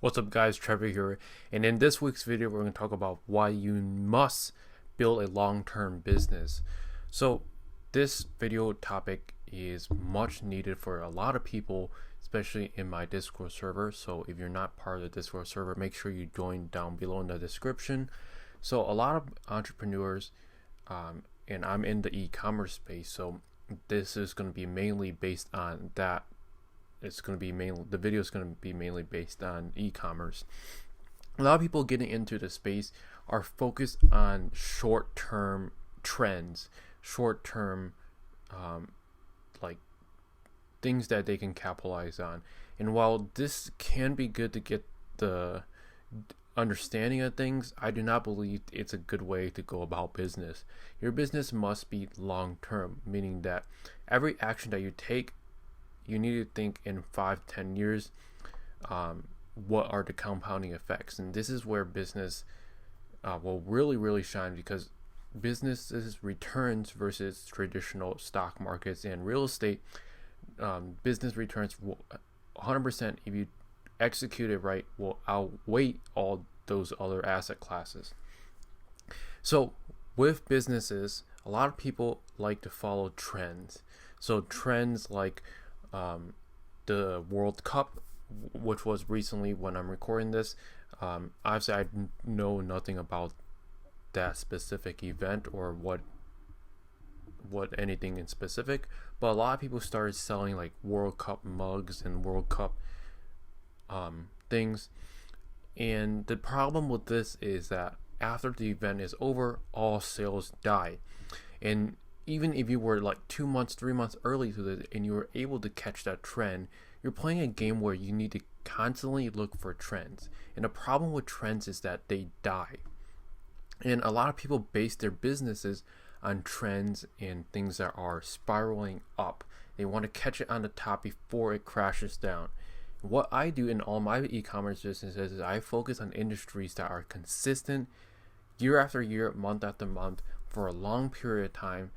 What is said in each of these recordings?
What's up guys, Trevor here, and in this week's video we're going to talk about why you must build a long-term business. So this video topic is much needed for a lot of people, especially in my Discord server. So if you're not part of the Discord server, make sure you join down below in the description. So a lot of entrepreneurs, and I'm in the e-commerce space, so this is going to be mainly based on that. The video is going to be mainly based on e-commerce. A lot of people getting into the space are focused on short-term trends, short-term like things that they can capitalize on. And while this can be good to get the understanding of things, I do not believe it's a good way to go about business. Your business must be long-term, meaning that every action that you take, you need to think in 5-10 years, what are the compounding effects. And this is where business will really shine, because businesses returns versus traditional stock markets and real estate, business returns will 100%, if you execute it right, will outweigh all those other asset classes. So with businesses, a lot of people like to follow trends. So trends like the World Cup, which was recently when I'm recording this. Obviously I know nothing about that specific event or what anything in specific, but a lot of people started selling like World Cup mugs and World Cup things. And the problem with this is that after the event is over, all sales die. And even if you were like 2 months, 3 months early to this and you were able to catch that trend, you're playing a game where you need to constantly look for trends. And the problem with trends is that they die. And a lot of people base their businesses on trends and things that are spiraling up. They want to catch it on the top before it crashes down. What I do in all my e-commerce businesses is I focus on industries that are consistent year after year, month after month, for a long period of time,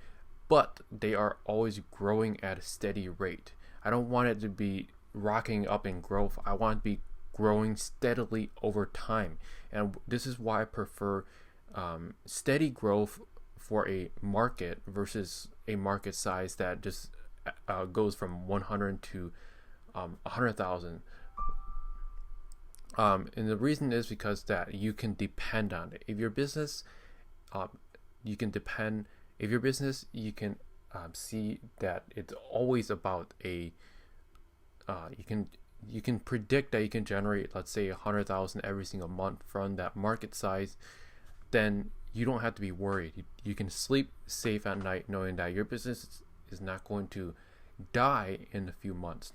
but they are always growing at a steady rate. I don't want it to be rocking up in growth. I want it to be growing steadily over time. And this is why I prefer steady growth for a market versus a market size that just goes from 100 to 100,000. And the reason is because that you can depend on it. If your business, you can depend. If your business, you can see that it's always about a. You can predict that you can generate, let's say, 100,000 every single month from that market size. Then you don't have to be worried. You can sleep safe at night knowing that your business is not going to die in a few months.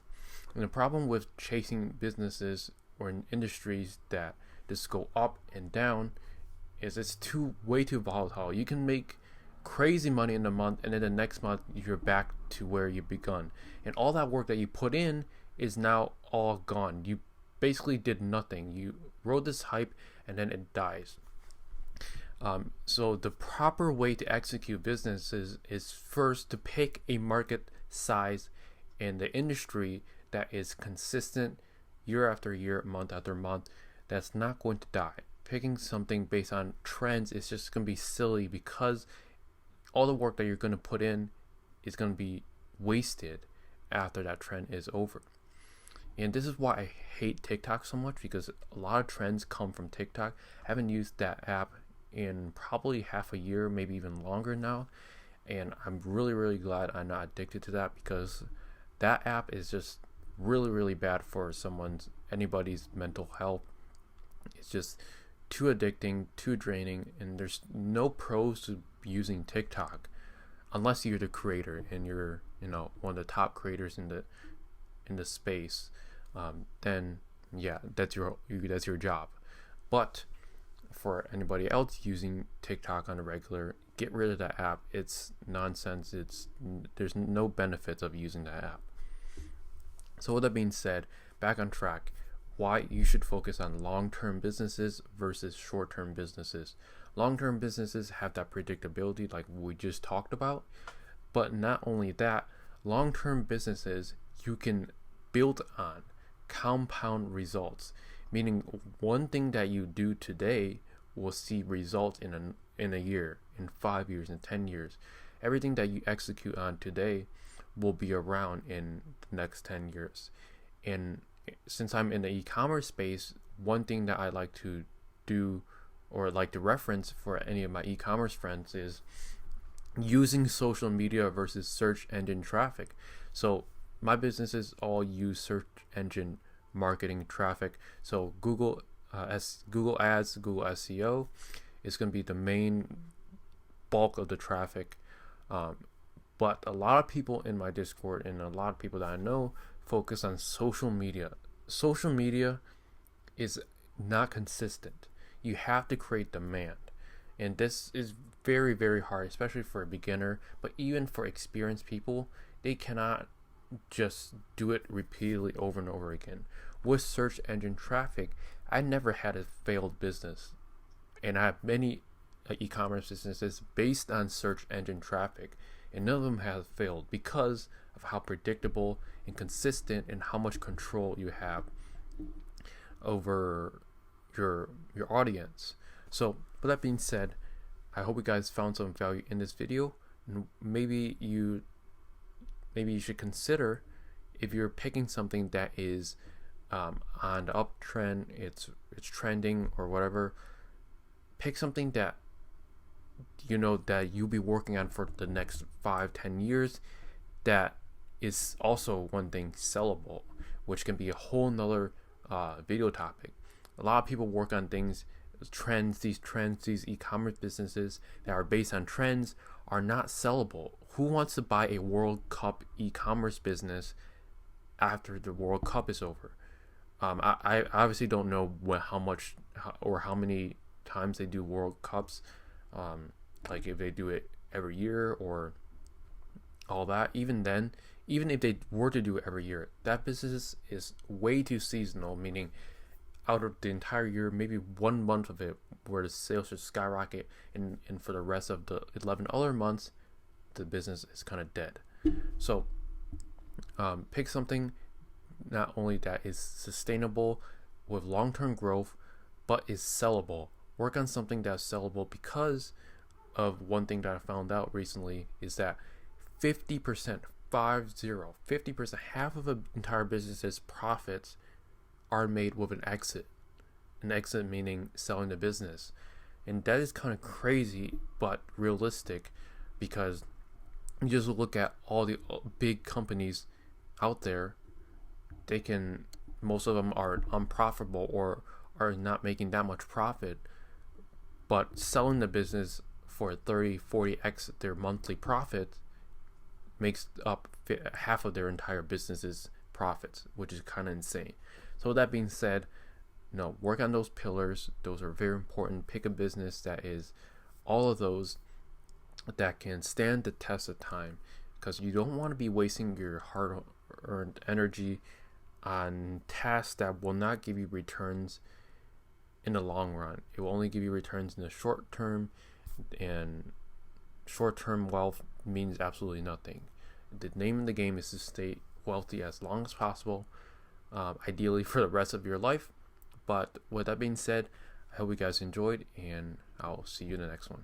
And the problem with chasing businesses or in industries that just go up and down is it's way too volatile. You can make crazy money in a month, and then the next month you're back to where you begun, and all that work that you put in is now all gone. You basically did nothing. You rode this hype and then it dies. So the proper way to execute businesses is first to pick a market size in the industry that is consistent year after year, month after month, that's not going to die. Picking something based on trends is just going to be silly, because all the work that you're going to put in is going to be wasted after that trend is over. And this is why I hate TikTok so much, because a lot of trends come from TikTok. I haven't used that app in probably half a year, maybe even longer now, and I'm really glad I'm not addicted to that, because that app is just really bad for anybody's mental health. It's just too addicting, too draining, and there's no pros to using TikTok unless you're the creator and you're one of the top creators in the space. Then yeah, that's your job. But for anybody else using TikTok on a regular, get rid of that app. It's nonsense. There's no benefits of using that app. So with that being said, back on track, why you should focus on long-term businesses versus short-term businesses. Long-term businesses have that predictability like we just talked about, but not only that, long-term businesses you can build on compound results, meaning one thing that you do today will see results in a year, in 5 years, in 10 years. Everything that you execute on today will be around in the next 10 years. And since I'm in the e-commerce space, one thing that I like to do or like to reference for any of my e-commerce friends is using social media versus search engine traffic. So my businesses all use search engine marketing traffic. So Google Google Ads, Google SEO is going to be the main bulk of the traffic. But a lot of people in my Discord and a lot of people that I know focus on social media. Social media is not consistent. You have to create demand. And this is very, very hard, especially for a beginner. But even for experienced people, they cannot just do it repeatedly over and over again. With search engine traffic, I never had a failed business. And I have many e-commerce businesses based on search engine traffic. And none of them have failed because of how predictable and consistent and how much control you have over your audience. So with that being said, I hope you guys found some value in this video. And maybe you should consider, if you're picking something that is on the uptrend, it's trending or whatever, pick something that you know that you'll be working on for the next 5-10 years, that is also one thing sellable, which can be a whole nother video topic. A lot of people work on things, these e-commerce businesses that are based on trends are not sellable. Who wants to buy a World Cup e-commerce business after the World Cup is over? I obviously don't know how much or how many times they do World Cups, like if they do it every year or all that. Even then, even if they were to do it every year, that business is way too seasonal, meaning out of the entire year, maybe 1 month of it where the sales should skyrocket, and for the rest of the 11 other months, the business is kind of dead. So pick something not only that is sustainable with long-term growth, but is sellable. Work on something that's sellable, because of one thing that I found out recently is that 50%, half of an entire business's profits are made with an exit. An exit meaning selling the business. And that is kind of crazy, but realistic, because you just look at all the big companies out there. Most of them are unprofitable or are not making that much profit, but selling the business for 30-40x their monthly profit makes up half of their entire business's profits, which is kind of insane. So with that being said, work on those pillars. Those are very important. Pick a business that is all of those that can stand the test of time, because you don't want to be wasting your hard-earned energy on tasks that will not give you returns in the long run. It will only give you returns in the short term, and short-term wealth means absolutely nothing. The name of the game is to stay wealthy as long as possible, ideally for the rest of your life. But with that being said, I hope you guys enjoyed, and I'll see you in the next one.